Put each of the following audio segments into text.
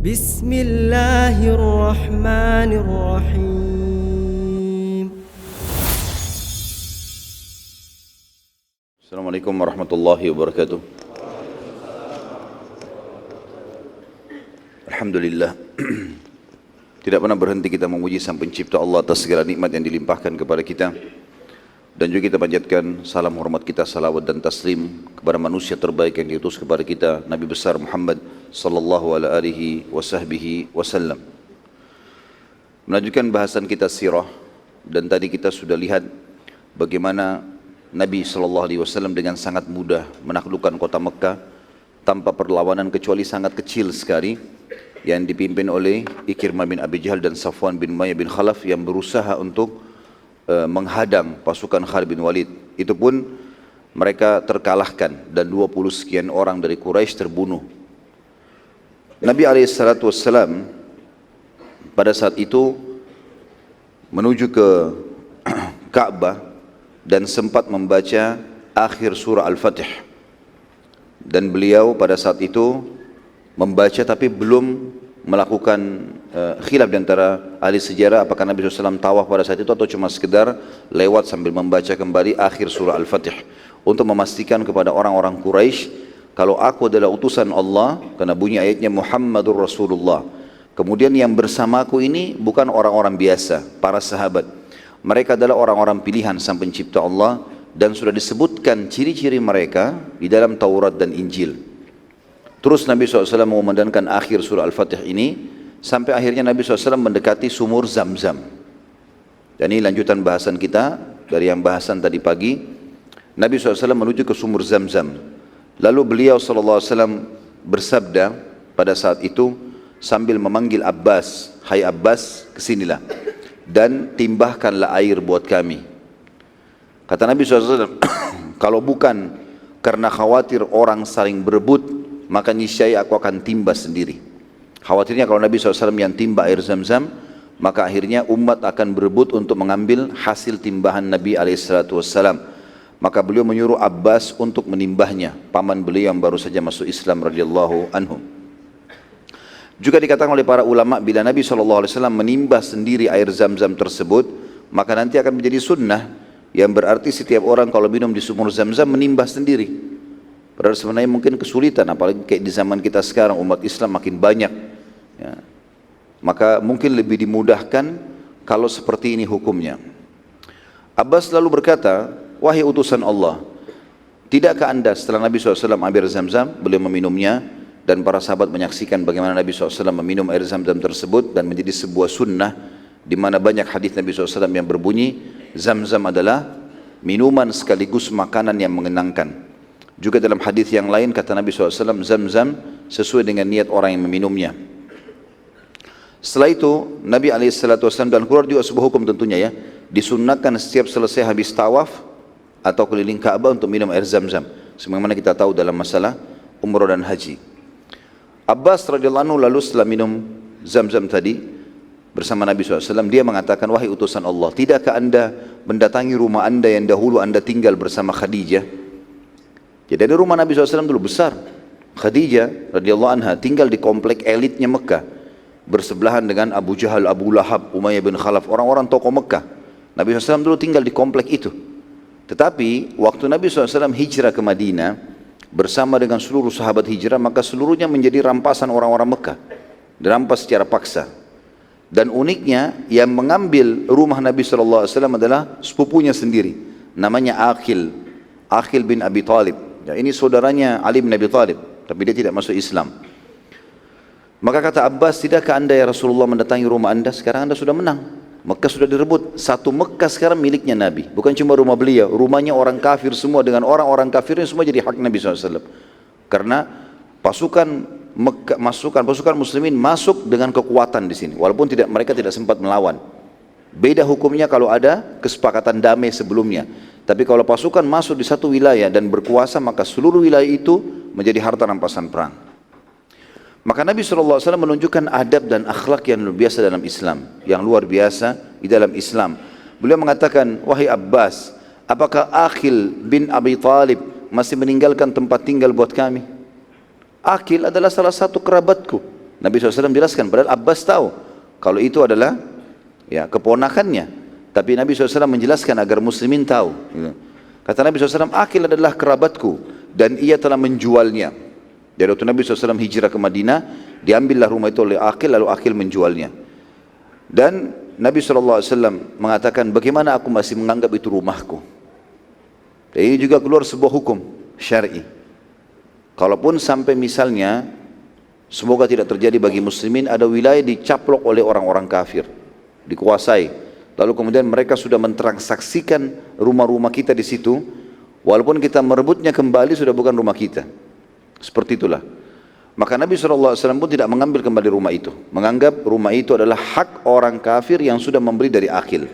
Bismillahirrahmanirrahim. Assalamualaikum warahmatullahi wabarakatuh. Alhamdulillah. Tidak pernah berhenti kita memuji Sang Pencipta Allah atas segala nikmat yang dilimpahkan kepada kita. Dan juga kita panjatkan salam hormat kita, salawat dan taslim kepada manusia terbaik yang diutus kepada kita, Nabi besar Muhammad sallallahu alaihi wasallam. Melanjutkan bahasan kita sirah, dan tadi kita sudah lihat bagaimana Nabi sallallahu alaihi wasallam dengan sangat mudah menaklukkan kota Mekah tanpa perlawanan kecuali sangat kecil sekali yang dipimpin oleh Ikrimah bin Abi Jahal dan Safwan bin Umayyah bin Khalaf yang berusaha untuk menghadang pasukan Khalid bin Walid. Itu pun mereka terkalahkan dan 20 sekian orang dari Quraisy terbunuh. Nabi SAW pada saat itu menuju ke Ka'bah dan sempat membaca akhir surah Al-Fatih. Dan beliau pada saat itu membaca tapi belum melakukan khilaf di antara ahli sejarah apakah Nabi SAW tawaf pada saat itu atau cuma sekedar lewat sambil membaca kembali akhir surah Al-Fatih untuk memastikan kepada orang-orang Quraisy kalau aku adalah utusan Allah, karena bunyi ayatnya Muhammadur Rasulullah. Kemudian yang bersamaku ini bukan orang-orang biasa, para sahabat. Mereka adalah orang-orang pilihan Sang Pencipta Allah dan sudah disebutkan ciri-ciri mereka di dalam Taurat dan Injil. Terus Nabi SAW mengumandangkan akhir surah Al-Fatih ini sampai akhirnya Nabi SAW mendekati sumur Zam-Zam. Dan ini lanjutan bahasan kita dari yang bahasan tadi pagi. Nabi SAW menuju ke sumur Zam-Zam. Lalu beliau SAW bersabda pada saat itu sambil memanggil Abbas, "Hai Abbas, kesinilah dan timbahkanlah air buat kami." Kata Nabi SAW, kalau bukan karena khawatir orang saling berebut, maka niscaya aku akan timba sendiri. Khawatirnya kalau Nabi SAW yang timba air Zam-Zam, maka akhirnya umat akan berebut untuk mengambil hasil timbahan Nabi SAW. Maka beliau menyuruh Abbas untuk menimbahnya, paman beliau yang baru saja masuk Islam radhiyallahu anhu. Juga dikatakan oleh para ulama, bila Nabi SAW menimbah sendiri air Zam-Zam tersebut, maka nanti akan menjadi sunnah, yang berarti setiap orang kalau minum di sumur Zam-Zam menimbah sendiri. Padahal sebenarnya mungkin kesulitan, apalagi kayak di zaman kita sekarang umat Islam makin banyak. Ya. Maka mungkin lebih dimudahkan kalau seperti ini hukumnya. Abbas lalu berkata, "Wahai utusan Allah, tidakkah anda setelah Nabi SAW ambil Zam-Zam, beliau meminumnya, dan para sahabat menyaksikan bagaimana Nabi SAW meminum air Zam-Zam tersebut dan menjadi sebuah sunnah di mana banyak hadis Nabi SAW yang berbunyi Zam-Zam adalah minuman sekaligus makanan yang mengenangkan. Juga dalam hadis yang lain kata Nabi SAW, Zam-Zam sesuai dengan niat orang yang meminumnya. Setelah itu Nabi SAW dan keluar juga sebuah hukum tentunya ya, disunnahkan setiap selesai habis tawaf atau keliling Ka'bah untuk minum air Zam-Zam, sebagaimana kita tahu dalam masalah umrah dan haji. Abbas radhiyallahu anhu lalu setelah minum Zam-Zam tadi bersama Nabi SAW, dia mengatakan, "Wahai utusan Allah, tidakkah anda mendatangi rumah anda yang dahulu anda tinggal bersama Khadijah?" Jadi ada rumah Nabi SAW dulu besar. Khadijah radhiyallahu anha tinggal di komplek elitnya Mekah, bersebelahan dengan Abu Jahal, Abu Lahab, Umayyah bin Khalaf, orang-orang tokoh Mekah. Nabi SAW dulu tinggal di komplek itu. Tetapi waktu Nabi SAW hijrah ke Madinah bersama dengan seluruh sahabat hijrah, maka seluruhnya menjadi rampasan orang-orang Mekah, dirampas secara paksa. Dan uniknya yang mengambil rumah Nabi SAW adalah sepupunya sendiri, namanya Aqil bin Abi Talib. Ya, ini saudaranya Ali bin Abi Thalib, tapi dia tidak masuk Islam. Maka kata Abbas, tidakkah anda ya Rasulullah mendatangi rumah anda? Sekarang anda sudah menang, Mekah sudah direbut. Satu Mekah sekarang miliknya Nabi, bukan cuma rumah beliau, rumahnya orang kafir semua dengan orang-orang kafirnya semua jadi hak Nabi SAW. Karena pasukan muslimin masuk dengan kekuatan di sini, walaupun mereka tidak sempat melawan. Beda hukumnya kalau ada kesepakatan damai sebelumnya. Tapi kalau pasukan masuk di satu wilayah dan berkuasa, maka seluruh wilayah itu menjadi harta rampasan perang. Maka Nabi SAW menunjukkan adab dan akhlak yang luar biasa dalam Islam, yang luar biasa di dalam Islam. Beliau mengatakan, "Wahai Abbas, apakah Aqil bin Abi Talib masih meninggalkan tempat tinggal buat kami?" Aqil adalah salah satu kerabatku, Nabi SAW jelaskan, padahal Abbas tahu kalau itu adalah ya keponakannya. Tapi Nabi SAW menjelaskan agar muslimin tahu. Kata Nabi SAW, Aqil adalah kerabatku dan ia telah menjualnya. Jadi waktu Nabi SAW hijrah ke Madinah, diambillah rumah itu oleh Aqil, lalu Aqil menjualnya. Dan Nabi SAW mengatakan, bagaimana aku masih menganggap itu rumahku? Dan ini juga keluar sebuah hukum syar'i. Kalaupun sampai misalnya, semoga tidak terjadi bagi muslimin, ada wilayah dicaplok oleh orang-orang kafir, dikuasai. Lalu kemudian mereka sudah mentransaksikan rumah-rumah kita di situ, walaupun kita merebutnya kembali sudah bukan rumah kita. Seperti itulah. Maka Nabi SAW pun tidak mengambil kembali rumah itu, menganggap rumah itu adalah hak orang kafir yang sudah membeli dari Aqil.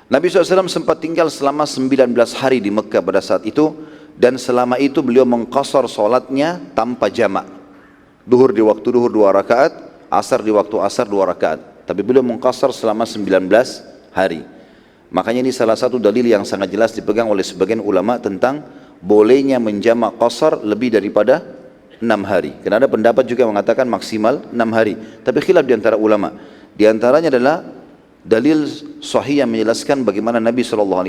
Nabi SAW sempat tinggal selama 19 hari di Mekah pada saat itu, dan selama itu beliau mengqasar solatnya tanpa jamak. Duhur di waktu duhur 2 rakaat, asar di waktu asar 2 rakaat. Tapi beliau mengqasar selama 19 hari. Makanya ini salah satu dalil yang sangat jelas dipegang oleh sebagian ulama tentang bolehnya menjamak qasar lebih daripada 6 hari. Karena ada pendapat juga yang mengatakan maksimal 6 hari. Tapi khilaf di antara ulama. Di antaranya adalah dalil sahih yang menjelaskan bagaimana Nabi SAW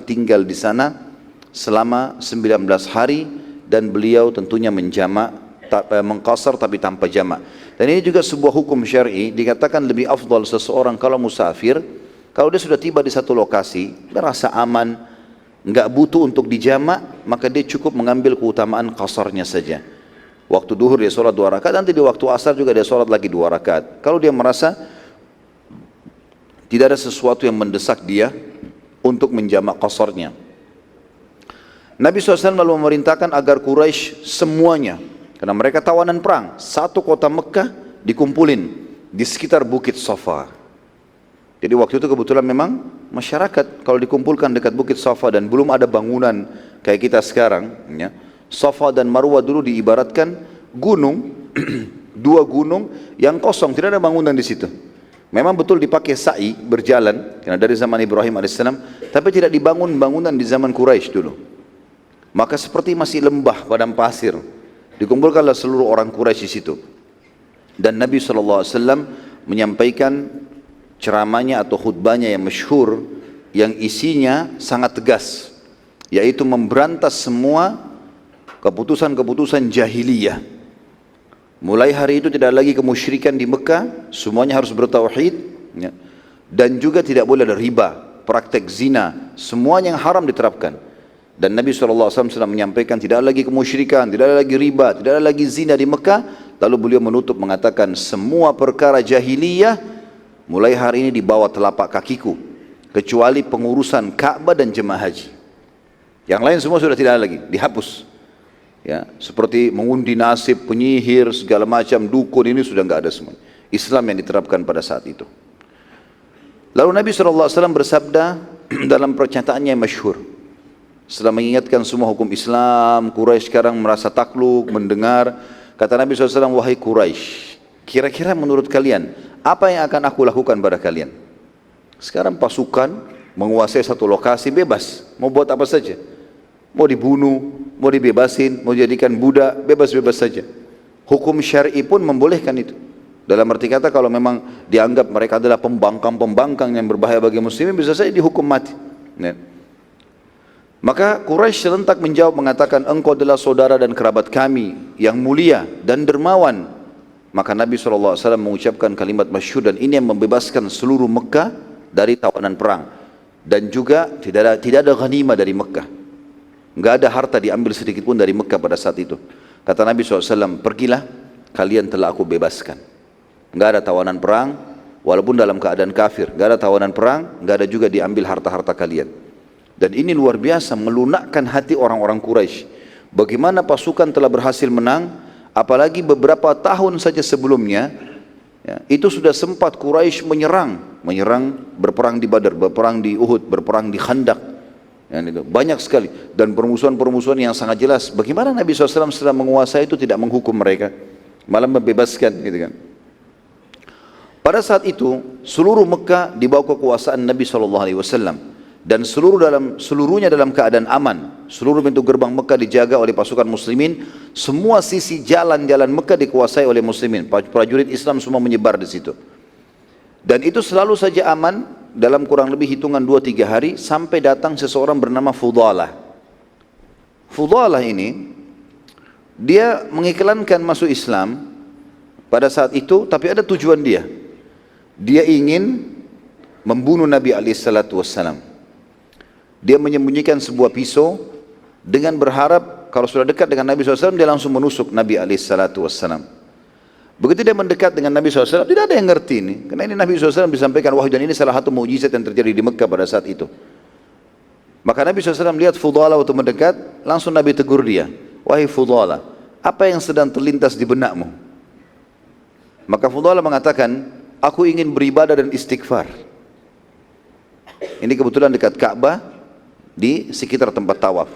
tinggal di sana selama 19 hari dan beliau tentunya menjamak, mengqasar tapi tanpa jamak. Dan ini juga sebuah hukum syar'i, dikatakan lebih afdal seseorang kalau musafir, kalau dia sudah tiba di satu lokasi, merasa aman, enggak butuh untuk dijamak, maka dia cukup mengambil keutamaan qasarnya saja. Waktu duhur dia sholat 2 rakaat, nanti di waktu asar juga dia sholat lagi 2 rakaat. Kalau dia merasa tidak ada sesuatu yang mendesak dia untuk menjamak qasarnya. Nabi SAW lalu memerintahkan agar Quraisy semuanya, karena mereka tawanan perang, satu kota Mekah dikumpulin di sekitar Bukit Safa. Jadi waktu itu kebetulan memang masyarakat kalau dikumpulkan dekat Bukit Safa dan belum ada bangunan kayak kita sekarang, ya. Safa dan Marwah dulu diibaratkan gunung, dua gunung yang kosong, tidak ada bangunan di situ. Memang betul dipakai sa'i berjalan, karena dari zaman Ibrahim alaihissalam, tapi tidak dibangun bangunan di zaman Quraisy dulu. Maka seperti masih lembah padang pasir. Dikumpulkanlah seluruh orang Quraisy di situ. Dan Nabi SAW menyampaikan ceramahnya atau khutbahnya yang masyhur, yang isinya sangat tegas, yaitu memberantas semua keputusan-keputusan jahiliyah. Mulai hari itu tidak lagi kemusyrikan di Mekah, semuanya harus bertauhid, ya. Dan juga tidak boleh ada riba, praktek zina, semuanya yang haram diterapkan. Dan Nabi SAW menyampaikan tidak ada lagi kemusyrikan, tidak ada lagi riba, tidak ada lagi zina di Mekah. Lalu beliau menutup mengatakan semua perkara jahiliyah mulai hari ini di bawah telapak kakiku, kecuali pengurusan Ka'bah dan jemaah haji. Yang lain semua sudah tidak ada lagi, dihapus. Ya, seperti mengundi nasib, penyihir, segala macam, dukun, ini sudah enggak ada semua. Islam yang diterapkan pada saat itu. Lalu Nabi SAW bersabda dalam pernyataannya yang masyhur, setelah mengingatkan semua hukum Islam, Quraisy sekarang merasa takluk, mendengar. Kata Nabi SAW, wahai Quraisy, kira-kira menurut kalian, apa yang akan aku lakukan pada kalian? Sekarang pasukan menguasai satu lokasi bebas, mau buat apa saja. Mau dibunuh, mau dibebasin, mau dijadikan budak, bebas-bebas saja. Hukum syar'i pun membolehkan itu. Dalam arti kata kalau memang dianggap mereka adalah pembangkang-pembangkang yang berbahaya bagi muslimin, bisa saja dihukum mati. Ya. Maka Quraisy serentak menjawab mengatakan, engkau adalah saudara dan kerabat kami yang mulia dan dermawan. Maka Nabi SAW mengucapkan kalimat masyhur, dan ini yang membebaskan seluruh Mekah dari tawanan perang. Dan juga tidak ada ghanimah dari Mekah. Enggak ada harta diambil sedikit pun dari Mekah pada saat itu. Kata Nabi SAW, pergilah, kalian telah aku bebaskan. Enggak ada tawanan perang, walaupun dalam keadaan kafir. Enggak ada tawanan perang, enggak ada juga diambil harta-harta kalian. Dan ini luar biasa melunakkan hati orang-orang Quraisy. Bagaimana pasukan telah berhasil menang, apalagi beberapa tahun saja sebelumnya, ya, itu sudah sempat Quraisy menyerang, berperang di Badar, berperang di Uhud, berperang di Khandaq. Ya, itu banyak sekali, dan permusuhan-permusuhan yang sangat jelas. Bagaimana Nabi SAW setelah menguasai itu tidak menghukum mereka, malah membebaskan, gitu kan? Pada saat itu seluruh Mekah di bawah kekuasaan Nabi SAW. dan seluruhnya dalam keadaan aman. Seluruh pintu gerbang Mekah dijaga oleh pasukan muslimin. Semua sisi jalan-jalan Mekah dikuasai oleh muslimin. Prajurit Islam semua menyebar di situ. Dan itu selalu saja aman dalam kurang lebih hitungan 2-3 hari sampai datang seseorang bernama Fudalah. Fudalah ini dia mengiklankan masuk Islam pada saat itu, tapi ada tujuan dia. Dia ingin membunuh Nabi SAW. Dia menyembunyikan sebuah pisau dengan berharap kalau sudah dekat dengan Nabi SAW dia langsung menusuk Nabi SAW. Begitu dia mendekat dengan Nabi SAW, tidak ada yang ngerti ini. Karena ini Nabi SAW disampaikan wahyu dan ini salah satu mukjizat yang terjadi di Mekah pada saat itu. Maka Nabi SAW lihat Fudalah waktu mendekat, langsung Nabi tegur dia. Wahai Fudalah, apa yang sedang terlintas di benakmu? Maka Fudalah mengatakan, aku ingin beribadah dan istighfar. Ini kebetulan dekat Ka'bah, di sekitar tempat tawaf.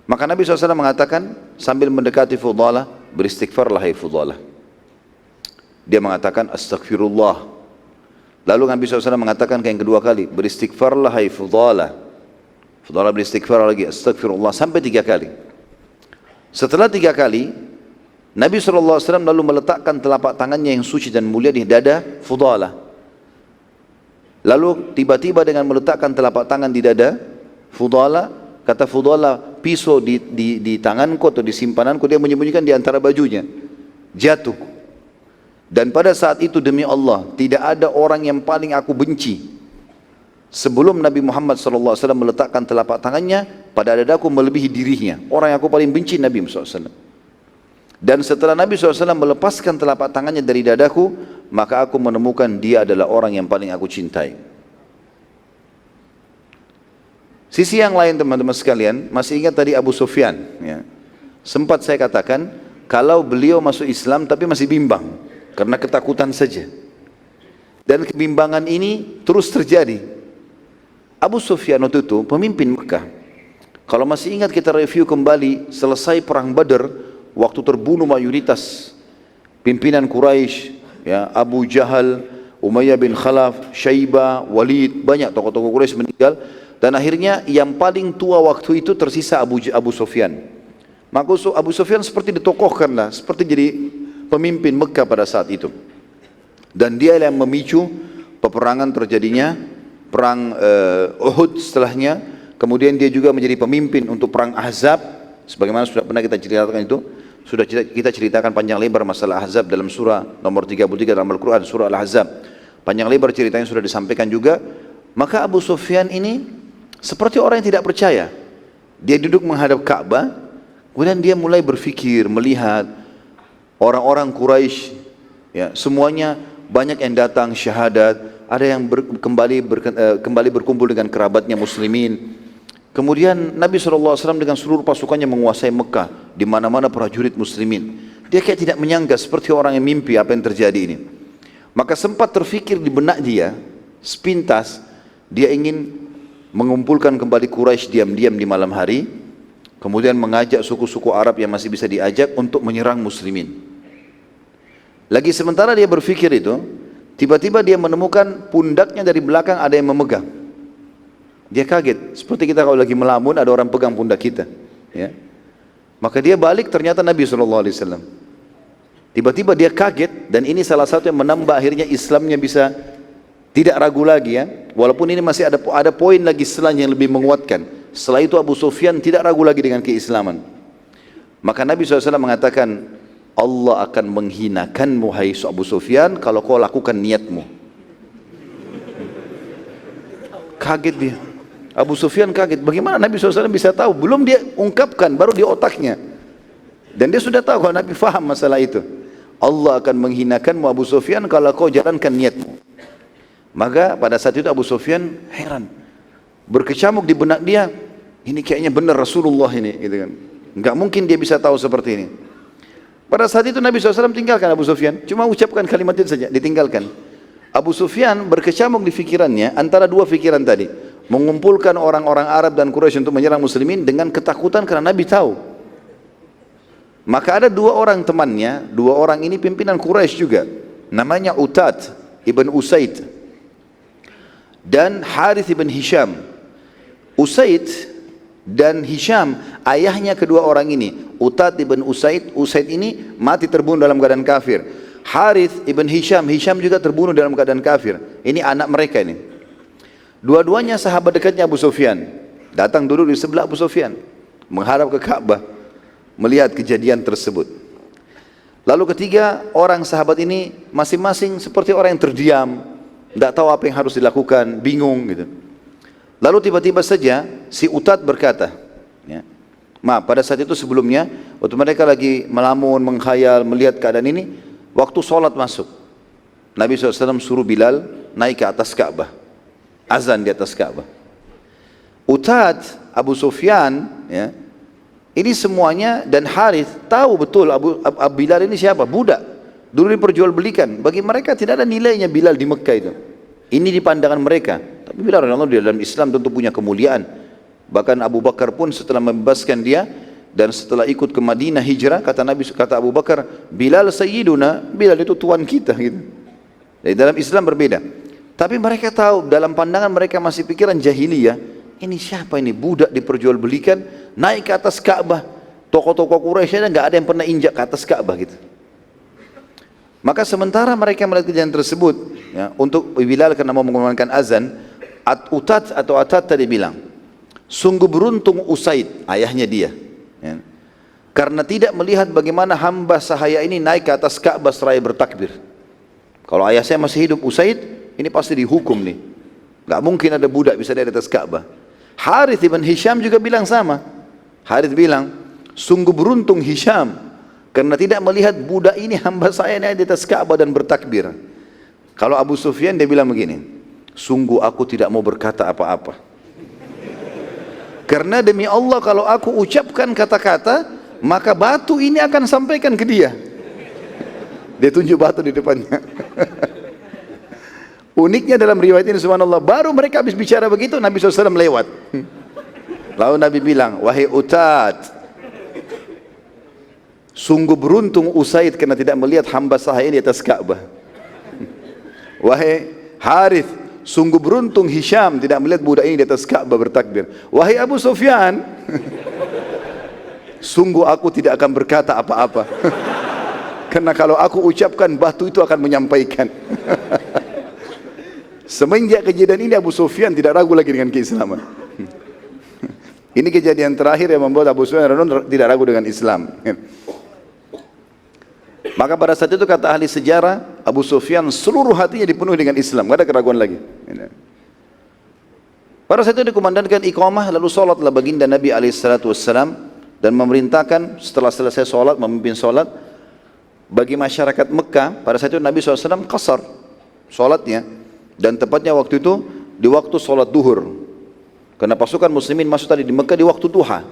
Maka Nabi SAW mengatakan sambil mendekati Fudalah, beristighfarlah hai Fudalah. Dia mengatakan astaghfirullah. Lalu Nabi SAW mengatakan yang kedua kali, beristighfarlah hai Fudalah. Fudalah beristighfar lagi, astaghfirullah, sampai 3 kali. Setelah 3 kali, Nabi SAW lalu meletakkan telapak tangannya yang suci dan mulia di dada Fudalah. Lalu tiba-tiba dengan meletakkan telapak tangan di dada Fudalah, kata Fudalah, pisau di tanganku atau di simpananku, dia menyembunyikan di antara bajunya, jatuh. Dan pada saat itu demi Allah, tidak ada orang yang paling aku benci sebelum Nabi Muhammad SAW meletakkan telapak tangannya pada dadaku melebihi dirinya. Orang yang aku paling benci Nabi SAW. Dan setelah Nabi SAW melepaskan telapak tangannya dari dadaku, maka aku menemukan dia adalah orang yang paling aku cintai. Sisi yang lain teman-teman sekalian, masih ingat tadi Abu Sufyan, ya. Sempat saya katakan, kalau beliau masuk Islam tapi masih bimbang, karena ketakutan saja. Dan kebimbangan ini terus terjadi. Abu Sufyan waktu itu pemimpin Mekah. Kalau masih ingat kita review kembali, selesai perang Badar, waktu terbunuh mayoritas pimpinan Quraisy, ya, Abu Jahal, Umayyah bin Khalaf, Syaibah, Walid, banyak tokoh-tokoh Quraisy meninggal. Dan akhirnya yang paling tua waktu itu tersisa Abu Sufyan. Maka Abu Sufyan seperti ditokohkan lah, seperti jadi pemimpin Mekah pada saat itu. Dan dia yang memicu peperangan terjadinya perang Uhud setelahnya. Kemudian dia juga menjadi pemimpin untuk perang Ahzab. Sebagaimana sudah pernah kita ceritakan itu. Sudah kita ceritakan panjang lebar masalah Ahzab dalam surah nomor 33 dalam Al-Quran, surah Al-Ahzab. Panjang lebar ceritanya sudah disampaikan juga. Maka Abu Sufyan ini seperti orang yang tidak percaya. Dia duduk menghadap Ka'bah, kemudian dia mulai berfikir, melihat orang-orang Quraisy, ya, semuanya banyak yang datang syahadat, ada yang kembali berkumpul dengan kerabatnya muslimin. Kemudian Nabi SAW dengan seluruh pasukannya menguasai Mekah, di mana-mana prajurit muslimin. Dia kayak tidak menyangka, seperti orang yang mimpi apa yang terjadi ini. Maka sempat terfikir di benak dia, sepintas, dia ingin mengumpulkan kembali Quraisy diam-diam di malam hari, kemudian mengajak suku-suku Arab yang masih bisa diajak untuk menyerang muslimin. Lagi sementara dia berfikir itu, tiba-tiba dia menemukan pundaknya dari belakang ada yang memegang. Dia kaget, seperti kita kalau lagi melamun ada orang pegang pundak kita, ya. Maka dia balik, ternyata Nabi SAW. Tiba-tiba dia kaget, dan ini salah satu yang menambah akhirnya Islamnya bisa tidak ragu lagi, ya. Walaupun ini masih ada poin lagi setelahnya yang lebih menguatkan. Setelah itu Abu Sufyan tidak ragu lagi dengan keislaman. Maka Nabi SAW mengatakan, Allah akan menghinakanmu hai Abu Sufyan kalau kau lakukan niatmu. Kaget dia. Abu Sufyan kaget. Bagaimana Nabi SAW bisa tahu? Belum dia ungkapkan, baru di otaknya. Dan dia sudah tahu kalau Nabi faham masalah itu. Allah akan menghinakanmu Abu Sufyan kalau kau jalankan niatmu. Maka pada saat itu Abu Sufyan heran, berkecamuk di benak dia, ini kayaknya benar Rasulullah ini, gitu kan. Enggak mungkin dia bisa tahu seperti ini. Pada saat itu Nabi SAW tinggalkan Abu Sufyan, cuma ucapkan kalimat itu saja, ditinggalkan. Abu Sufyan berkecamuk di pikirannya antara dua pikiran tadi, mengumpulkan orang-orang Arab dan Quraisy untuk menyerang muslimin dengan ketakutan karena Nabi tahu. Maka ada 2 orang temannya, 2 orang ini pimpinan Quraisy juga, namanya Utad ibn Usaid dan Harith ibn Hisham. Usaid dan Hisham, ayahnya kedua orang ini, Utad ibn Usaid, Usaid ini mati terbunuh dalam keadaan kafir. Harith ibn Hisham, Hisham juga terbunuh dalam keadaan kafir. Ini anak mereka ini. Dua-duanya sahabat dekatnya Abu Sufyan. Datang dulu di sebelah Abu Sufyan, menghadap ke Ka'bah, melihat kejadian tersebut. Lalu ketiga orang sahabat ini masing-masing seperti orang yang terdiam, tidak tahu apa yang harus dilakukan, bingung gitu. Lalu tiba-tiba saja si Utad berkata, ya, maaf, pada saat itu sebelumnya, waktu mereka lagi melamun, menghayal, melihat keadaan ini, waktu sholat masuk, Nabi SAW suruh Bilal naik ke atas Ka'bah, azan di atas Ka'bah. Utad, Abu Sufyan, ya, ini semuanya, dan Harith tahu betul Abu Bilal ini siapa, budak, dulu diperjualbelikan. Bagi mereka tidak ada nilainya Bilal di Mekah itu. Ini di pandangan mereka. Tapi Bilal radhiyallahu anhu di dalam Islam tentu punya kemuliaan. Bahkan Abu Bakar pun setelah membebaskan dia dan setelah ikut ke Madinah hijrah, kata Abu Bakar, Bilal sayyiduna, Bilal itu tuan kita gitu. Dari dalam Islam berbeda. Tapi mereka tahu, dalam pandangan mereka masih pikiran jahiliyah, ini siapa ini, budak diperjualbelikan, naik ke atas Ka'bah. Tokoh-tokoh Quraisy nggak ada yang pernah injak ke atas Ka'bah gitu. Maka sementara mereka melihat kejadian tersebut, ya, untuk Bilal karena mau mengumandangkan azan, Utad atau Atad tadi bilang, sungguh beruntung Usaid, ayahnya dia, ya, karena tidak melihat bagaimana hamba sahaya ini naik ke atas Ka'bah seraya bertakbir. Kalau ayah saya masih hidup, Usaid, ini pasti dihukum nih. Gak mungkin ada budak bisa naik di atas Ka'bah. Harith ibn Hisham juga bilang sama. Harith bilang, sungguh beruntung Hisham karena tidak melihat budak ini hamba saya naik di atas Ka'bah dan bertakbir. Kalau Abu Sufyan dia bilang begini, sungguh aku tidak mau berkata apa-apa. Karena demi Allah kalau aku ucapkan kata-kata, maka batu ini akan sampaikan ke dia. Dia tunjuk batu di depannya. Uniknya dalam riwayat ini subhanallah, baru mereka habis bicara begitu, Nabi SAW lewat. Lalu Nabi bilang, wahai Utad, sungguh beruntung Usaid karena tidak melihat hamba sahaya di atas Ka'bah. Wahai Harith, sungguh beruntung Hisham tidak melihat budak ini di atas Ka'bah bertakbir. Wahai Abu Sufyan, sungguh aku tidak akan berkata apa-apa. Karena kalau aku ucapkan, batu itu akan menyampaikan. Semenjak kejadian ini Abu Sufyan tidak ragu lagi dengan keislaman. Ini kejadian terakhir yang membuat Abu Sufyan tidak ragu dengan Islam. Maka pada saat itu kata ahli sejarah, Abu Sufyan seluruh hatinya dipenuhi dengan Islam, tidak ada keraguan lagi. Pada saat itu dikumandangkan iqamah, lalu sholatlah baginda Nabi SAW dan memerintahkan setelah selesai sholat, memimpin sholat bagi masyarakat Mekah. Pada saat itu Nabi SAW qasar sholatnya, dan tepatnya waktu itu di waktu sholat duhur, karena pasukan muslimin masuk tadi di Mekah di waktu duha.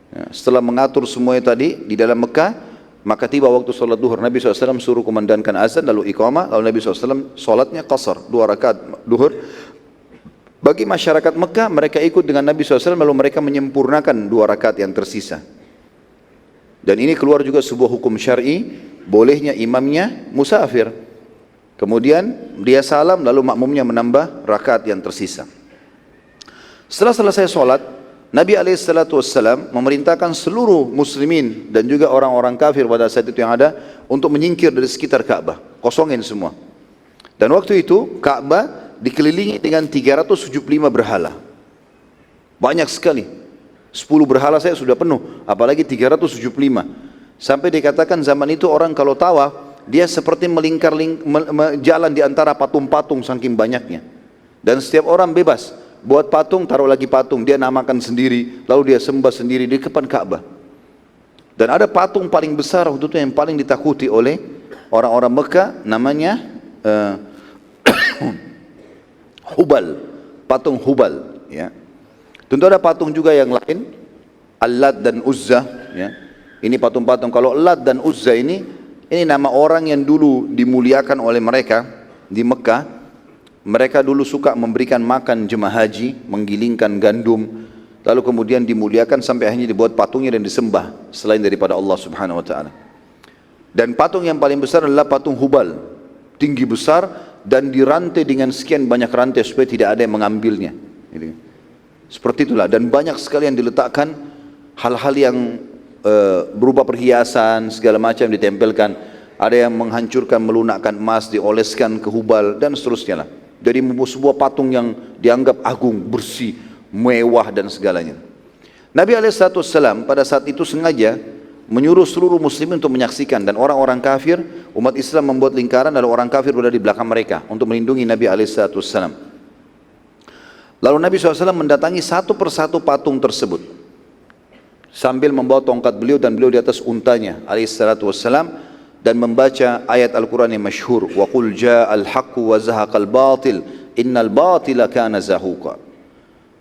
Ya, setelah mengatur semuanya tadi di dalam Mekah, maka tiba waktu sholat duhur, Nabi SAW suruh kumandangkan azan, lalu iqamah, lalu Nabi SAW sholatnya qasar, 2 rakaat duhur. Bagi masyarakat Mekah, mereka ikut dengan Nabi SAW, lalu mereka menyempurnakan 2 rakaat yang tersisa. Dan ini keluar juga sebuah hukum syar'i, bolehnya imamnya musafir. Kemudian dia salam, lalu makmumnya menambah rakaat yang tersisa. Setelah selesai sholat, Nabi SAW memerintahkan seluruh muslimin dan juga orang-orang kafir pada saat itu yang ada untuk menyingkir dari sekitar Ka'bah, kosongin semua. Dan waktu itu Ka'bah dikelilingi dengan 375 berhala. Banyak sekali. 10 berhala saya sudah penuh, apalagi 375. Sampai dikatakan zaman itu orang kalau tawaf, dia seperti melingkar jalan di antara patung-patung saking banyaknya. Dan setiap orang bebas buat patung, taruh lagi patung, dia namakan sendiri, lalu dia sembah sendiri di depan Ka'bah. Dan ada patung paling besar waktu itu yang paling ditakuti oleh orang-orang Mekah, namanya Hubal, patung Hubal, ya. Tentu ada patung juga yang lain, Al-Lat dan Uzza, ya. Ini patung-patung. Kalau Lat dan Uzza ini nama orang yang dulu dimuliakan oleh mereka di Mekah. Mereka dulu suka memberikan makan jemaah haji, menggilingkan gandum, lalu kemudian dimuliakan sampai akhirnya dibuat patungnya dan disembah selain daripada Allah Subhanahu wa taala. Dan patung yang paling besar adalah patung Hubal, tinggi besar dan dirantai dengan sekian banyak rantai supaya tidak ada yang mengambilnya. Seperti itulah, dan banyak sekali yang diletakkan hal-hal yang berupa perhiasan segala macam ditempelkan. Ada yang menghancurkan, melunakkan emas, dioleskan ke Hubal dan seterusnya lah. Jadi sebuah patung yang dianggap agung, bersih, mewah dan segalanya. Nabi SAW pada saat itu sengaja menyuruh seluruh muslimin untuk menyaksikan, dan orang-orang kafir, umat Islam membuat lingkaran lalu orang kafir berada di belakang mereka untuk melindungi Nabi SAW. Lalu Nabi SAW mendatangi satu persatu patung tersebut sambil membawa tongkat beliau dan beliau di atas untanya SAW, dan membaca ayat Al-Quran yang masyhur, wa qul ja'al haqqu wa zahaqal batil innal batila kana zahuqa.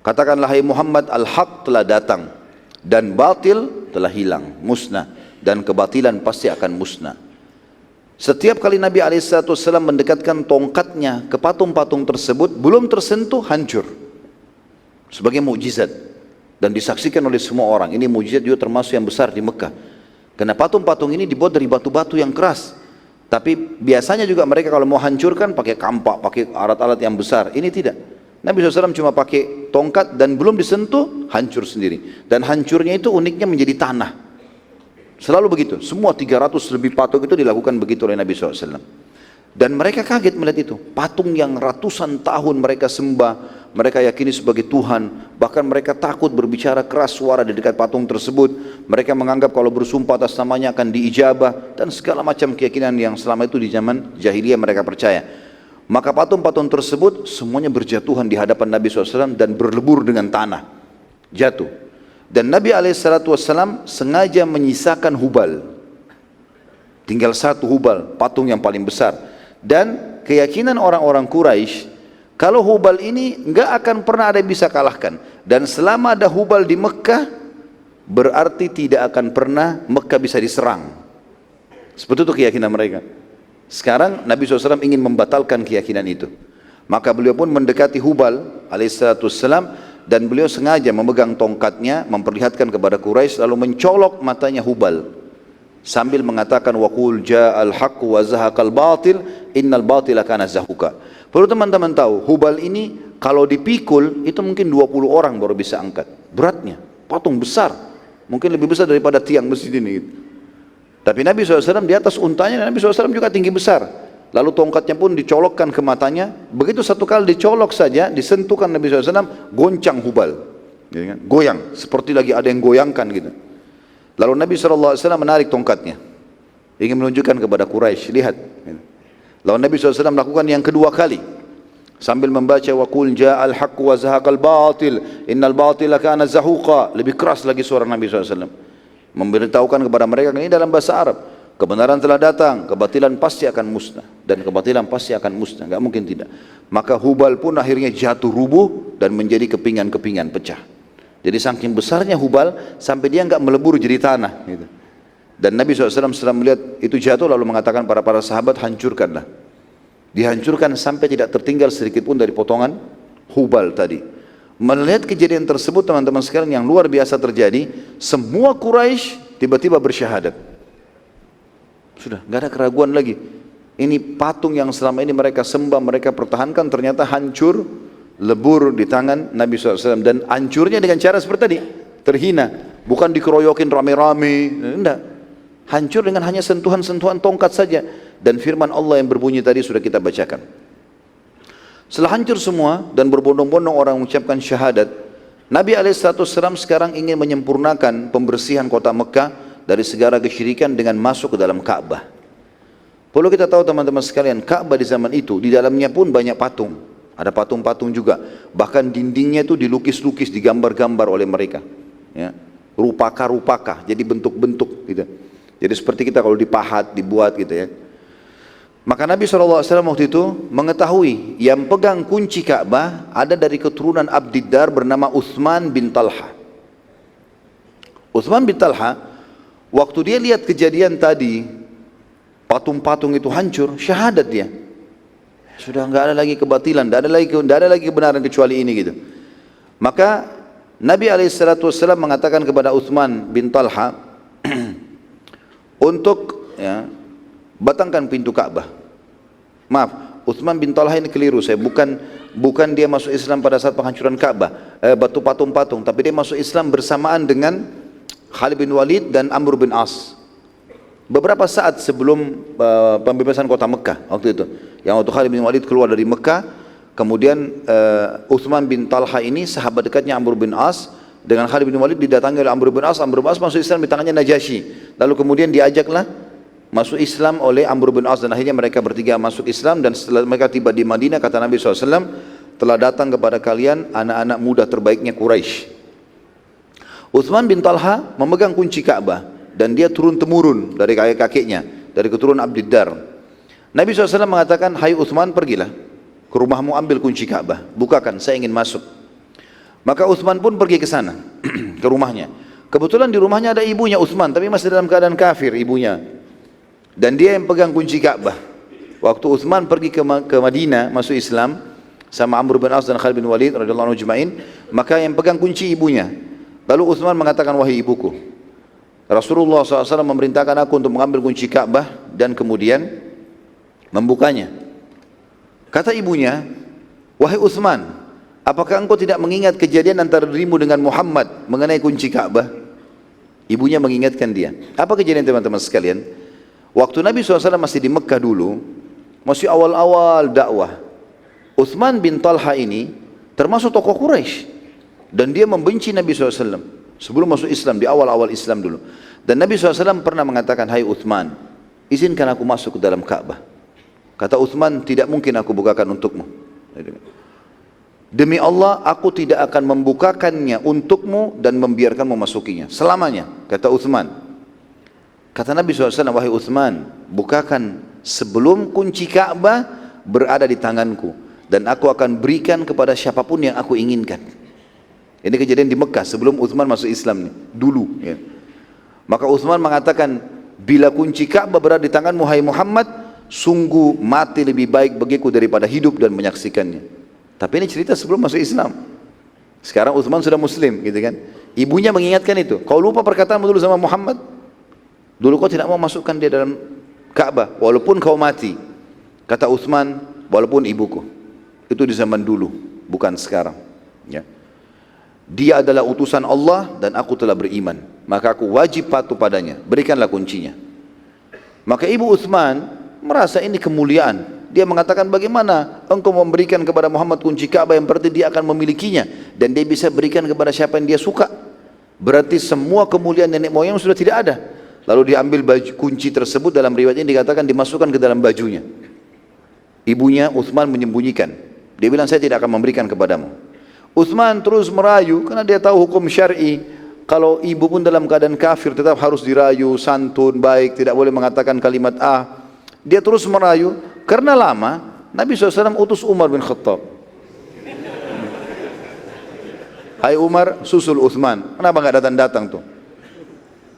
Katakanlah hai Muhammad, al-haq telah datang dan batil telah hilang, musnah, dan kebatilan pasti akan musnah. Setiap kali Nabi SAW mendekatkan tongkatnya ke patung-patung tersebut, belum tersentuh hancur sebagai mukjizat, dan disaksikan oleh semua orang. Ini mukjizat juga termasuk yang besar di Mekah. Karena patung-patung ini dibuat dari batu-batu yang keras. Tapi biasanya juga mereka kalau mau hancurkan pakai kampak, pakai alat-alat yang besar. Ini tidak. Nabi SAW cuma pakai tongkat dan belum disentuh, hancur sendiri. Dan hancurnya itu uniknya menjadi tanah. Selalu begitu. Semua 300 lebih patung itu dilakukan begitu oleh Nabi SAW. Dan mereka kaget melihat itu. Patung yang ratusan tahun mereka sembah, mereka yakini sebagai Tuhan. Bahkan mereka takut berbicara keras suara di dekat patung tersebut. Mereka menganggap kalau bersumpah atas namanya akan diijabah. Dan segala macam keyakinan yang selama itu di zaman jahiliyah mereka percaya. Maka patung-patung tersebut semuanya berjatuhan di hadapan Nabi SAW dan berlebur dengan tanah. Jatuh. Dan Nabi SAW sengaja menyisakan Hubal. Tinggal satu Hubal, patung yang paling besar. Dan keyakinan orang-orang Quraisy, kalau Hubal ini enggak akan pernah ada yang bisa kalahkan. Dan selama ada Hubal di Mekah, berarti tidak akan pernah Mekah bisa diserang. Seperti itu keyakinan mereka. Sekarang Nabi SAW ingin membatalkan keyakinan itu. Maka beliau pun mendekati Hubal alaihissalam, dan beliau sengaja memegang tongkatnya, memperlihatkan kepada Quraisy, lalu mencolok matanya Hubal sambil mengatakan wa qul ja'al haqqu wa zahaqal batil innal batila kana zahuqa. Perlu teman-teman tahu, Hubal ini kalau dipikul itu mungkin 20 orang baru bisa angkat. Beratnya, patung besar. Mungkin lebih besar daripada tiang masjid ini. Tapi Nabi SAW di atas untanya, dan Nabi SAW juga tinggi besar. Lalu tongkatnya pun dicolokkan ke matanya. Begitu satu kali dicolok saja, disentuhkan Nabi SAW, goncang Hubal. Goyang, seperti lagi ada yang goyangkan gitu. Lalu Nabi SAW menarik tongkatnya, ingin menunjukkan kepada Quraisy, lihat. Lalu Nabi SAW melakukan yang kedua kali, sambil membaca wa qul ja'al haqqu wa zahaqal batil innal batila kana zahuqa. Lebih keras lagi suara Nabi SAW, memberitahukan kepada mereka, ini dalam bahasa Arab, kebenaran telah datang, kebatilan pasti akan musnah, dan kebatilan pasti akan musnah, enggak mungkin tidak. Maka Hubal pun akhirnya jatuh rubuh dan menjadi kepingan-kepingan pecah. Jadi saking besarnya Hubal sampai dia enggak melebur jadi tanah gitu. Dan Nabi SAW setelah melihat itu jatuh lalu mengatakan para sahabat, hancurkanlah. Dihancurkan sampai tidak tertinggal sedikit pun dari potongan Hubal tadi. Melihat kejadian tersebut teman-teman sekalian yang luar biasa terjadi, semua Quraisy tiba-tiba bersyahadat. Sudah enggak ada keraguan lagi. Ini patung yang selama ini mereka sembah, mereka pertahankan, ternyata hancur, lebur di tangan Nabi SAW. Dan hancurnya dengan cara seperti tadi, terhina, bukan dikeroyokin rame-rame, enggak, hancur dengan hanya sentuhan-sentuhan tongkat saja. Dan firman Allah yang berbunyi tadi sudah kita bacakan. Setelah hancur semua dan berbondong-bondong orang mengucapkan syahadat, Nabi SAW sekarang ingin menyempurnakan pembersihan kota Mekah dari segala kesyirikan dengan masuk ke dalam Ka'bah. Perlu kita tahu teman-teman sekalian, Ka'bah di zaman itu di dalamnya pun banyak patung. Ada patung-patung juga, bahkan dindingnya itu dilukis-lukis, digambar-gambar oleh mereka, ya, rupaka-rupaka, jadi bentuk-bentuk gitu. Jadi seperti kita kalau dipahat, dibuat gitu ya. Maka Nabi SAW waktu itu mengetahui yang pegang kunci Ka'bah ada dari keturunan Abdiddar bernama Uthman bin Talha. Uthman bin Talha, waktu dia lihat kejadian tadi, patung-patung itu hancur, syahadat dia. Sudah enggak ada lagi kebatilan, enggak ada lagi kebenaran kecuali ini gitu. Maka Nabi SAW mengatakan kepada Uthman bin Talha untuk batangkan pintu Ka'bah. Maaf, Uthman bin Talha ini keliru. Bukan dia masuk Islam pada saat penghancuran Ka'bah, batu patung-patung, tapi dia masuk Islam bersamaan dengan Khalid bin Walid dan Amr bin As. Beberapa saat sebelum pembebasan kota Mekah waktu itu, yang waktu Khalid bin Walid keluar dari Mekah, kemudian Uthman bin Talha ini sahabat dekatnya Amr bin As dengan Khalid bin Walid didatangi oleh Amr bin As. Amr bin As masuk Islam di tangannya Najasyi. Lalu kemudian diajaklah masuk Islam oleh Amr bin As dan akhirnya mereka bertiga masuk Islam. Dan setelah mereka tiba di Madinah, kata Nabi SAW, telah datang kepada kalian anak-anak muda terbaiknya Quraisy. Uthman bin Talha memegang kunci Ka'bah dan dia turun-temurun dari kakek-kakeknya, dari keturunan Abdiddar. Nabi SAW mengatakan, hai Uthman, pergilah ke rumahmu, ambil kunci Ka'bah, bukakan, saya ingin masuk. Maka Uthman pun pergi ke sana, ke rumahnya. Kebetulan di rumahnya ada ibunya Uthman, tapi masih dalam keadaan kafir ibunya. Dan dia yang pegang kunci Ka'bah. Waktu Uthman pergi ke Madinah, masuk Islam, sama Amr bin As dan Khalid bin Walid radhiyallahu anhu ajma'in, maka yang pegang kunci ibunya. Lalu Uthman mengatakan, wahai ibuku, Rasulullah SAW memerintahkan aku untuk mengambil kunci Ka'bah dan kemudian membukanya. Kata ibunya, wahai Uthman, apakah engkau tidak mengingat kejadian antara dirimu dengan Muhammad mengenai kunci Ka'bah? Ibunya mengingatkan dia. Apa kejadian teman-teman sekalian? Waktu Nabi SAW masih di Mekah dulu, masih awal-awal dakwah, Uthman bin Talha ini termasuk tokoh Quraisy dan dia membenci Nabi SAW sebelum masuk Islam, di awal-awal Islam dulu. Dan Nabi SAW pernah mengatakan, hai Uthman, izinkan aku masuk ke dalam Ka'bah. Kata Uthman, tidak mungkin aku bukakan untukmu. Demi Allah, aku tidak akan membukakannya untukmu dan membiarkanmu masukinya selamanya, kata Uthman. Kata Nabi SAW, wahai Uthman, bukakan sebelum kunci Ka'bah berada di tanganku, dan aku akan berikan kepada siapapun yang aku inginkan. Ini kejadian di Mekah sebelum Uthman masuk Islam nih, dulu. Ya. Maka Uthman mengatakan, bila kunci Ka'bah berada di tanganmu, hai Muhammad, sungguh mati lebih baik bagiku daripada hidup dan menyaksikannya. Tapi ini cerita sebelum masuk Islam. Sekarang Uthman sudah Muslim, gitu kan? Ibunya mengingatkan itu. Kau lupa perkataanmu dulu sama Muhammad? Dulu kau tidak mau masukkan dia dalam Ka'bah, walaupun kau mati. Kata Uthman, walaupun ibuku. Itu di zaman dulu, bukan sekarang. Ya. Dia adalah utusan Allah dan aku telah beriman. Maka aku wajib patuh padanya. Berikanlah kuncinya. Maka ibu Uthman merasa ini kemuliaan. Dia mengatakan, bagaimana engkau memberikan kepada Muhammad kunci Ka'bah yang berarti dia akan memilikinya dan dia bisa berikan kepada siapa yang dia suka. Berarti semua kemuliaan nenek moyang sudah tidak ada. Lalu diambil kunci tersebut, dalam riwayat ini dikatakan dimasukkan ke dalam bajunya. Ibunya Uthman menyembunyikan. Dia bilang, saya tidak akan memberikan kepadamu. Uthman terus merayu karena dia tahu hukum syar'i. Kalau ibu pun dalam keadaan kafir tetap harus dirayu, santun, baik, tidak boleh mengatakan kalimat Dia terus merayu. Karena lama, Nabi SAW utus Umar bin Khattab. Hai Umar, susul Uthman. Kenapa nggak datang-datang tuh?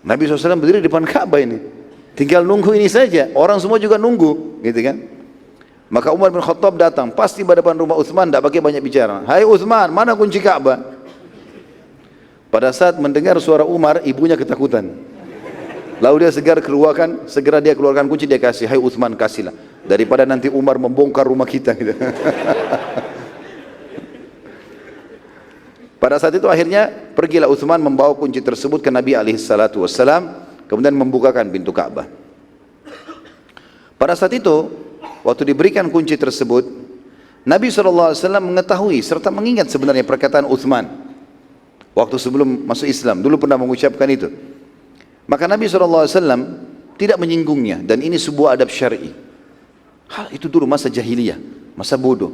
Nabi SAW berdiri di depan Ka'bah ini. Tinggal nunggu ini saja. Orang semua juga nunggu, gitu kan? Maka Umar bin Khattab datang. Pas tiba depan rumah Uthman, tidak pakai banyak bicara. Hai Uthman, mana kunci Ka'bah? Pada saat mendengar suara Umar, ibunya ketakutan. Lalu dia segera dia keluarkan kunci, dia kasih. Hai Uthman, kasihlah. Daripada nanti Umar membongkar rumah kita. Gitu. Pada saat itu akhirnya pergilah Uthman membawa kunci tersebut ke Nabi SAW, kemudian membukakan pintu Ka'bah. Pada saat itu, waktu diberikan kunci tersebut, Nabi SAW mengetahui serta mengingat sebenarnya perkataan Uthman waktu sebelum masuk Islam, dulu pernah mengucapkan itu. Maka Nabi SAW tidak menyinggungnya, dan ini sebuah adab syar'i. Hal itu dulu masa jahiliyah, masa bodoh,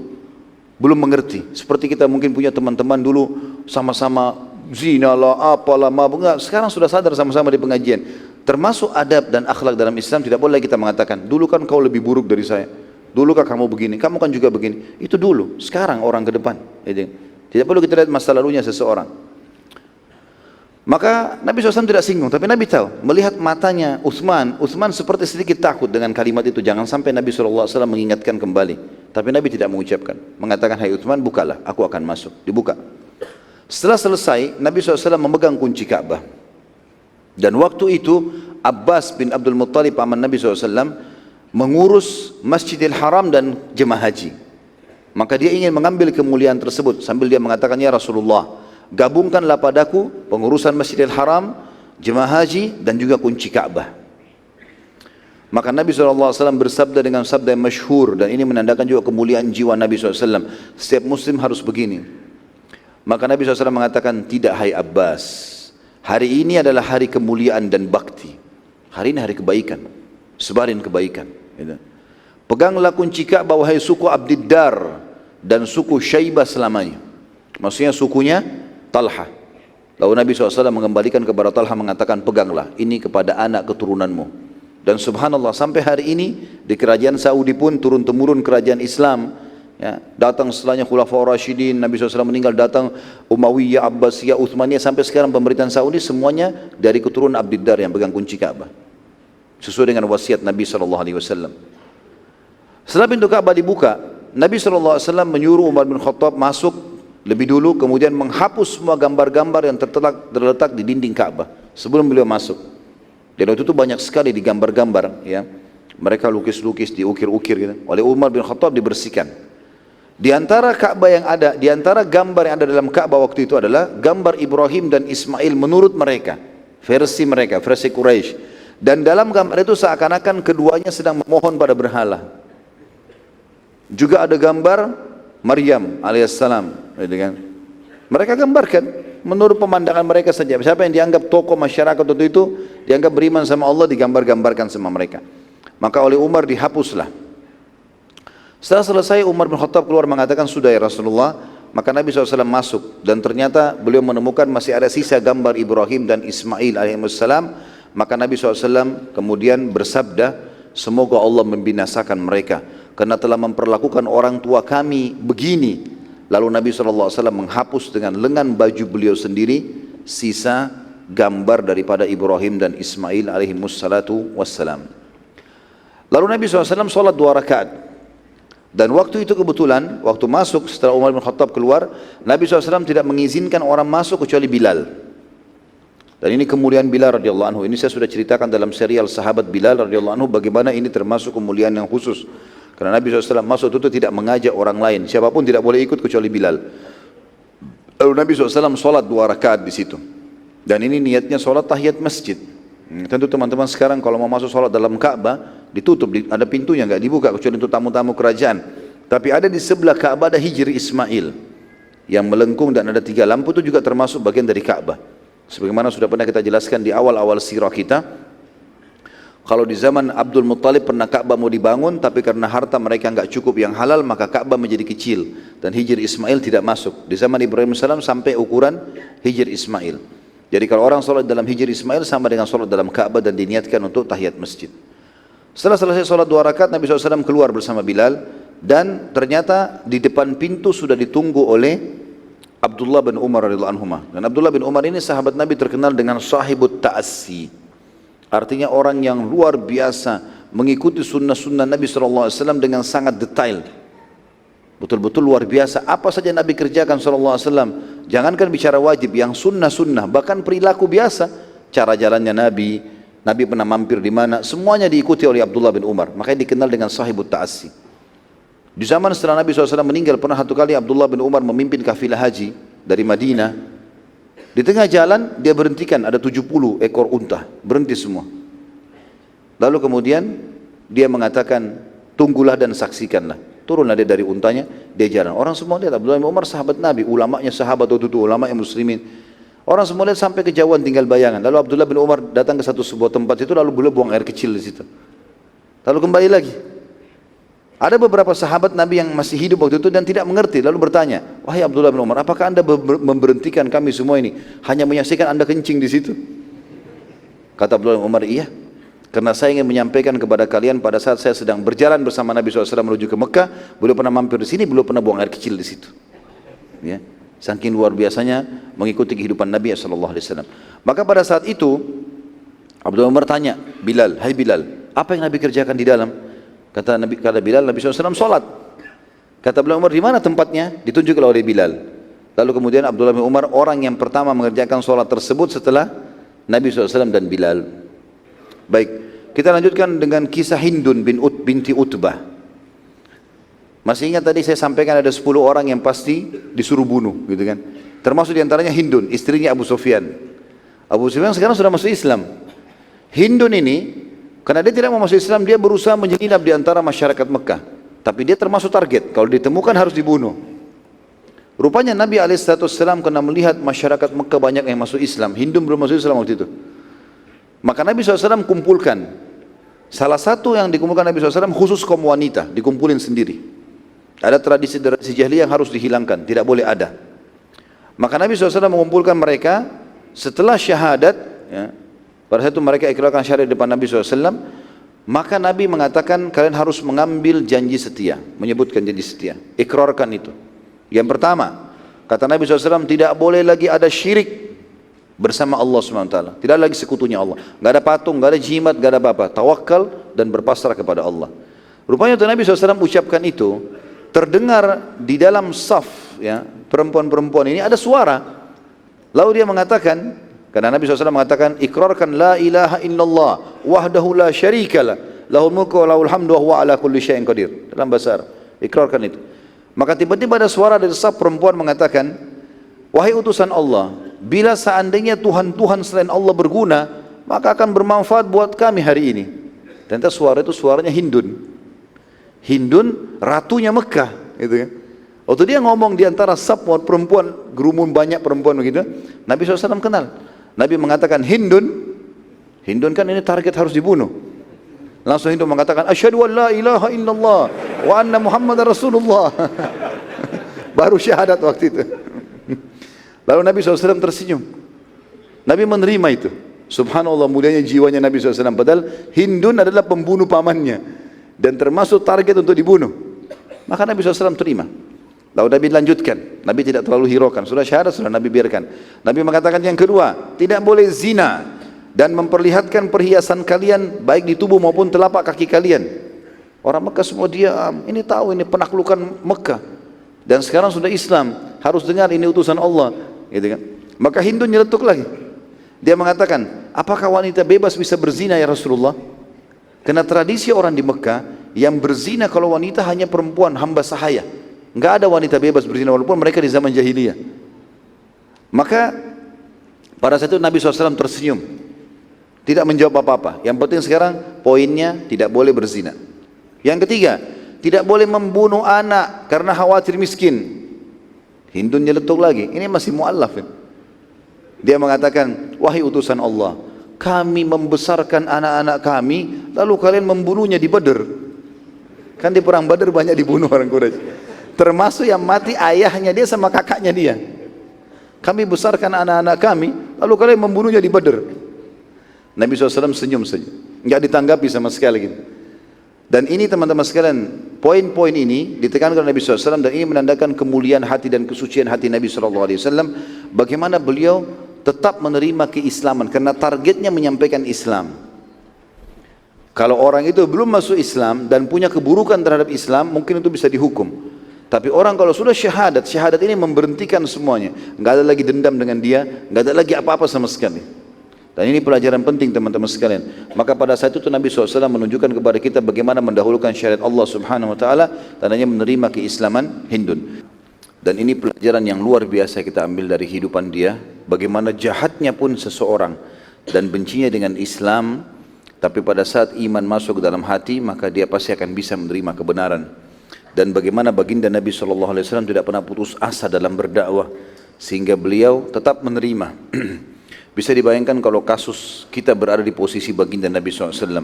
belum mengerti. Seperti kita mungkin punya teman-teman dulu sama-sama zina lah, apalah, enggak. Sekarang sudah sadar sama-sama di pengajian. Termasuk adab dan akhlak dalam Islam, tidak boleh kita mengatakan, dulu kan kau lebih buruk dari saya, dulu kan kamu begini, kamu kan juga begini. Itu dulu, sekarang orang ke depan. Tidak perlu kita lihat masa lalunya seseorang. Maka Nabi SAW tidak singgung, tapi Nabi tahu, melihat matanya Uthman seperti sedikit takut dengan kalimat itu. Jangan sampai Nabi SAW mengingatkan kembali. Tapi Nabi tidak mengucapkan, mengatakan, hai Uthman, bukalah, aku akan masuk. Dibuka. Setelah selesai, Nabi SAW memegang kunci Ka'bah. Dan waktu itu Abbas bin Abdul Muttalib paman Nabi SAW mengurus Masjidil Haram dan jemaah haji. Maka dia ingin mengambil kemuliaan tersebut sambil dia mengatakan, ya Rasulullah, gabungkanlah padaku pengurusan Masjidil Haram, jemaah haji dan juga kunci Ka'bah. Maka Nabi SAW bersabda dengan sabda yang masyhur, dan ini menandakan juga kemuliaan jiwa Nabi SAW. Setiap muslim harus begini. Maka Nabi SAW mengatakan, tidak hai Abbas, hari ini adalah hari kemuliaan dan bakti. Hari ini hari kebaikan, sebarin kebaikan. Peganglah kunci Ka'bah wahai suku Abdiddar dan suku Syaibah selamanya. Maksudnya sukunya Talha. Lalu Nabi SAW mengembalikan kepada Talha mengatakan, peganglah ini kepada anak keturunanmu. Dan subhanallah sampai hari ini di kerajaan Saudi pun turun-temurun kerajaan Islam, ya, datang setelahnya Khulafaur Rasyidin, Nabi SAW meninggal, datang Umayyah, Abbasiyah, Uthmaniyah, sampai sekarang pemerintahan Saudi semuanya dari keturunan Abdiddar yang pegang kunci Ka'bah sesuai dengan wasiat Nabi SAW. Setelah pintu Ka'bah dibuka, Nabi SAW menyuruh Umar bin Khattab masuk lebih dulu, kemudian menghapus semua gambar-gambar yang terletak di dinding Ka'bah sebelum beliau masuk. Dan waktu itu banyak sekali di gambar-gambar, ya, mereka lukis-lukis, diukir-ukir gitu. Oleh Umar bin Khattab dibersihkan. Di antara Ka'bah yang ada, di antara gambar yang ada dalam Ka'bah waktu itu adalah gambar Ibrahim dan Ismail menurut mereka, versi Quraisy. Dan dalam gambar itu seakan-akan keduanya sedang memohon pada berhala. Juga ada gambar Maryam alaihissalam, gitu kan. Mereka gambarkan menurut pemandangan mereka saja. Siapa yang dianggap tokoh masyarakat waktu itu, dianggap beriman sama Allah, digambar-gambarkan sama mereka. Maka oleh Umar dihapuslah. Setelah selesai, Umar bin Khattab keluar mengatakan, sudah ya Rasulullah. Maka Nabi SAW masuk, dan ternyata beliau menemukan masih ada sisa gambar Ibrahim dan Ismail alaihissalam. Maka Nabi SAW kemudian bersabda, semoga Allah membinasakan mereka karena telah memperlakukan orang tua kami begini. Lalu Nabi SAW menghapus dengan lengan baju beliau sendiri sisa gambar daripada Ibrahim dan Ismail alaihimussalatu wassalam. Lalu Nabi SAW sholat 2 rakaat. Dan waktu itu kebetulan, waktu masuk setelah Umar bin Khattab keluar, Nabi SAW tidak mengizinkan orang masuk kecuali Bilal. Dan ini kemuliaan Bilal radhiyallahu anhu. Ini saya sudah ceritakan dalam serial sahabat Bilal radhiyallahu anhu, bagaimana ini termasuk kemuliaan yang khusus. Karena Nabi SAW masuk itu tidak mengajak orang lain, siapapun tidak boleh ikut kecuali Bilal. Lalu Nabi SAW sholat 2 rakaat di situ. Dan ini niatnya sholat tahiyat masjid. Tentu teman-teman sekarang kalau mau masuk sholat dalam Ka'bah, ditutup, ada pintunya, nggak dibuka kecuali untuk tamu-tamu kerajaan. Tapi ada di sebelah Ka'bah ada hijri Ismail yang melengkung dan ada 3 lampu, itu juga termasuk bagian dari Ka'bah. Sebagaimana sudah pernah kita jelaskan di awal-awal sirah kita, kalau di zaman Abdul Muttalib pernah Ka'bah mau dibangun, tapi karena harta mereka nggak cukup yang halal, maka Ka'bah menjadi kecil dan hijri Ismail tidak masuk. Di zaman Ibrahim AS sampai ukuran hijri Ismail. Jadi kalau orang sholat dalam hijri Ismail sama dengan sholat dalam Ka'bah dan diniatkan untuk tahiyat masjid. Setelah selesai sholat 2 rakaat, Nabi SAW keluar bersama Bilal, dan ternyata di depan pintu sudah ditunggu oleh Abdullah bin Umar radhiyallahu anhu. Dan Abdullah bin Umar ini sahabat Nabi terkenal dengan sahibut ta'assi. Artinya orang yang luar biasa mengikuti sunnah-sunnah Nabi SAW dengan sangat detail. Betul-betul luar biasa. Apa saja Nabi kerjakan SAW. Jangankan bicara wajib, yang sunnah-sunnah, bahkan perilaku biasa, cara jalannya Nabi, Nabi pernah mampir di mana, semuanya diikuti oleh Abdullah bin Umar. Makanya dikenal dengan sahibut ta'assi. Di zaman setelah Nabi SAW meninggal, pernah satu kali Abdullah bin Umar memimpin kafilah haji dari Madinah. Di tengah jalan dia berhentikan, ada 70 ekor unta, berhenti semua. Lalu kemudian dia mengatakan, tunggulah dan saksikanlah. Turunlah dia dari untanya, dia jalan. Orang semua lihat, Abdullah bin Umar sahabat Nabi, ulamanya sahabat waktu itu, ulamanya muslimin. Orang semua lihat sampai kejauhan tinggal bayangan. Lalu Abdullah bin Umar datang ke satu sebuah tempat itu, lalu beliau buang air kecil di situ. Lalu kembali lagi. Ada beberapa sahabat Nabi yang masih hidup waktu itu dan tidak mengerti, lalu bertanya, wahai Abdullah bin Umar, apakah anda memberhentikan kami semua ini hanya menyaksikan anda kencing di situ? Kata Abdullah bin Umar, iya, karena saya ingin menyampaikan kepada kalian pada saat saya sedang berjalan bersama Nabi SAW menuju ke Mekah, beliau pernah mampir di sini, beliau pernah buang air kecil di situ. Ya, saking luar biasanya mengikuti kehidupan Nabi SAW. Maka pada saat itu Abdullah bin Umar tanya Bilal, hai Bilal, apa yang Nabi kerjakan di dalam? Kata Bilal, Nabi SAW sholat. Kata Abdullah bin Umar, di mana tempatnya? Ditunjukkan oleh Bilal. Lalu kemudian Abdullah bin Umar orang yang pertama mengerjakan sholat tersebut setelah Nabi SAW dan Bilal. Baik, Kita lanjutkan dengan kisah Hindun binti Utbah. Masih ingat tadi saya sampaikan ada 10 orang yang pasti disuruh bunuh, gitu kan? Termasuk diantaranya Hindun, istrinya Abu Sufyan. Abu Sufyan sekarang sudah masuk Islam. Hindun ini, karena dia tidak mau masuk Islam, dia berusaha menyelinap di antara masyarakat Mekah. Tapi dia termasuk target, kalau ditemukan harus dibunuh. Rupanya Nabi SAW kena melihat masyarakat Mekah banyak yang masuk Islam. Hindun belum masuk Islam waktu itu. Maka Nabi SAW kumpulkan. Salah satu yang dikumpulkan Nabi SAW khusus kaum wanita, dikumpulin sendiri. Ada tradisi-tradisi jahiliyah yang harus dihilangkan, tidak boleh ada. Maka Nabi SAW mengumpulkan mereka setelah syahadat, ya, pada saat itu mereka ikrarkan syahadat di depan Nabi SAW, maka Nabi mengatakan kalian harus mengambil janji setia, menyebutkan janji setia, ikrarkan itu. Yang pertama, kata Nabi SAW, tidak boleh lagi ada syirik bersama Allah SWT. Tidak lagi sekutunya Allah. Gak ada patung, gak ada jimat, gak ada apa-apa. Tawakal dan berpasrah kepada Allah. Rupanya Nabi SAW ucapkan itu, terdengar di dalam saf, ya, perempuan-perempuan ini ada suara. Lalu dia mengatakan, karena Nabi SAW mengatakan, ikrarkan la ilaha illallah, wahdahu la syarikalah, lahul mulku wa lahul hamdu wa huwa ala kulli syai'in qadir. Dalam bahasa Arab, ikrarkan itu. Maka tiba-tiba ada suara dari saf perempuan mengatakan, wahai utusan Allah, bila seandainya Tuhan-Tuhan selain Allah berguna, maka akan bermanfaat buat kami hari ini. Ternyata suara itu suaranya Hindun. Hindun ratunya Mekah, gitu kan. Waktu dia ngomong di antara saf perempuan, gerumun banyak perempuan begitu, Nabi SAW kenal. Nabi mengatakan Hindun. Hindun kan ini target harus dibunuh. Langsung Hindun mengatakan asyhadu an la ilaha illallah wa anna Muhammadar Rasulullah. Baru syahadat waktu itu. Lalu Nabi SAW tersenyum. Nabi menerima itu. Subhanallah, mulianya jiwanya Nabi SAW. Padahal Hindun adalah pembunuh pamannya dan termasuk target untuk dibunuh. Maka Nabi SAW terima. Lalu Nabi lanjutkan. Nabi tidak terlalu hiraukan. Sudah syahadat, sudah Nabi biarkan. Nabi mengatakan yang kedua, tidak boleh zina dan memperlihatkan perhiasan kalian baik di tubuh maupun telapak kaki kalian. Orang Mekah semua diam. Ini tahu ini penaklukan Mekah. Dan sekarang sudah Islam, harus dengar ini utusan Allah, gitu kan. Maka Hindun nyeletuk lagi. Dia mengatakan, apakah wanita bebas bisa berzina ya Rasulullah? Karena tradisi orang di Mekah yang berzina kalau wanita hanya perempuan hamba sahaya. Enggak ada wanita bebas berzina walaupun mereka di zaman jahiliyah. Maka pada saat itu Nabi SAW tersenyum, tidak menjawab apa-apa. Yang penting sekarang poinnya tidak boleh berzina. Yang ketiga, tidak boleh membunuh anak karena khawatir miskin. Hindun nyeletuk lagi, ini masih mu'allaf. Dia mengatakan, wahai utusan Allah, kami membesarkan anak-anak kami, lalu kalian membunuhnya di Badr. Kan di perang Badr banyak dibunuh orang Quraisy. Termasuk yang mati ayahnya dia sama kakaknya dia. Kami besarkan anak-anak kami, lalu kalian membunuhnya di Badr. Nabi SAW senyum saja, enggak ditanggapi sama sekali gitu. Dan ini teman-teman sekalian, poin-poin ini ditekankan oleh Nabi SAW dan ini menandakan kemuliaan hati dan kesucian hati Nabi SAW. Bagaimana beliau tetap menerima keislaman karena targetnya menyampaikan Islam. Kalau orang itu belum masuk Islam dan punya keburukan terhadap Islam, mungkin itu bisa dihukum. Tapi orang kalau sudah syahadat, syahadat ini memberhentikan semuanya. Nggak ada lagi dendam dengan dia, nggak ada lagi apa-apa sama sekali. Dan ini pelajaran penting teman-teman sekalian. Maka pada saat itu Nabi SAW menunjukkan kepada kita bagaimana mendahulukan syariat Allah Subhanahu Wa Taala dan hanya menerima keislaman Hindun. Dan ini pelajaran yang luar biasa kita ambil dari kehidupan dia. Bagaimana jahatnya pun seseorang dan bencinya dengan Islam, tapi pada saat iman masuk ke dalam hati, maka dia pasti akan bisa menerima kebenaran. Dan bagaimana baginda Nabi SAW tidak pernah putus asa dalam berdakwah, sehingga beliau tetap menerima. Bisa dibayangkan kalau kasus kita berada di posisi baginda Nabi SAW,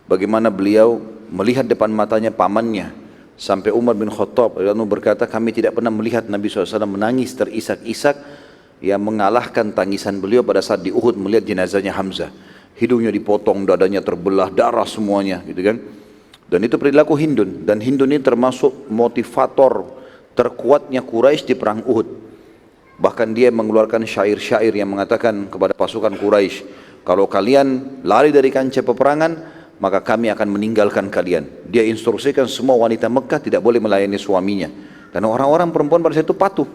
bagaimana beliau melihat depan matanya pamannya, sampai Umar bin Khattab berkata, kami tidak pernah melihat Nabi SAW menangis terisak-isak yang mengalahkan tangisan beliau pada saat di Uhud melihat jenazahnya Hamzah. Hidungnya dipotong, dadanya terbelah, darah semuanya, gitu kan. Dan itu perilaku Hindun, dan Hindun ini termasuk motivator terkuatnya Quraisy di perang Uhud. Bahkan dia mengeluarkan syair-syair yang mengatakan kepada pasukan Quraisy, kalau kalian lari dari kancah peperangan, maka kami akan meninggalkan kalian. Dia instruksikan semua wanita Mekah tidak boleh melayani suaminya. Dan orang-orang perempuan pada saat itu patuh.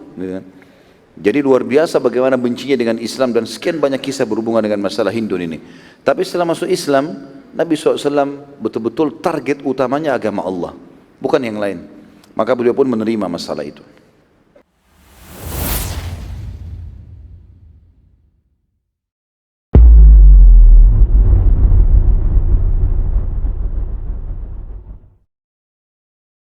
Jadi luar biasa bagaimana bencinya dengan Islam dan sekian banyak kisah berhubungan dengan masalah Hindun ini. Tapi setelah masuk Islam, Nabi SAW betul-betul target utamanya agama Allah, bukan yang lain. Maka beliau pun menerima masalah itu.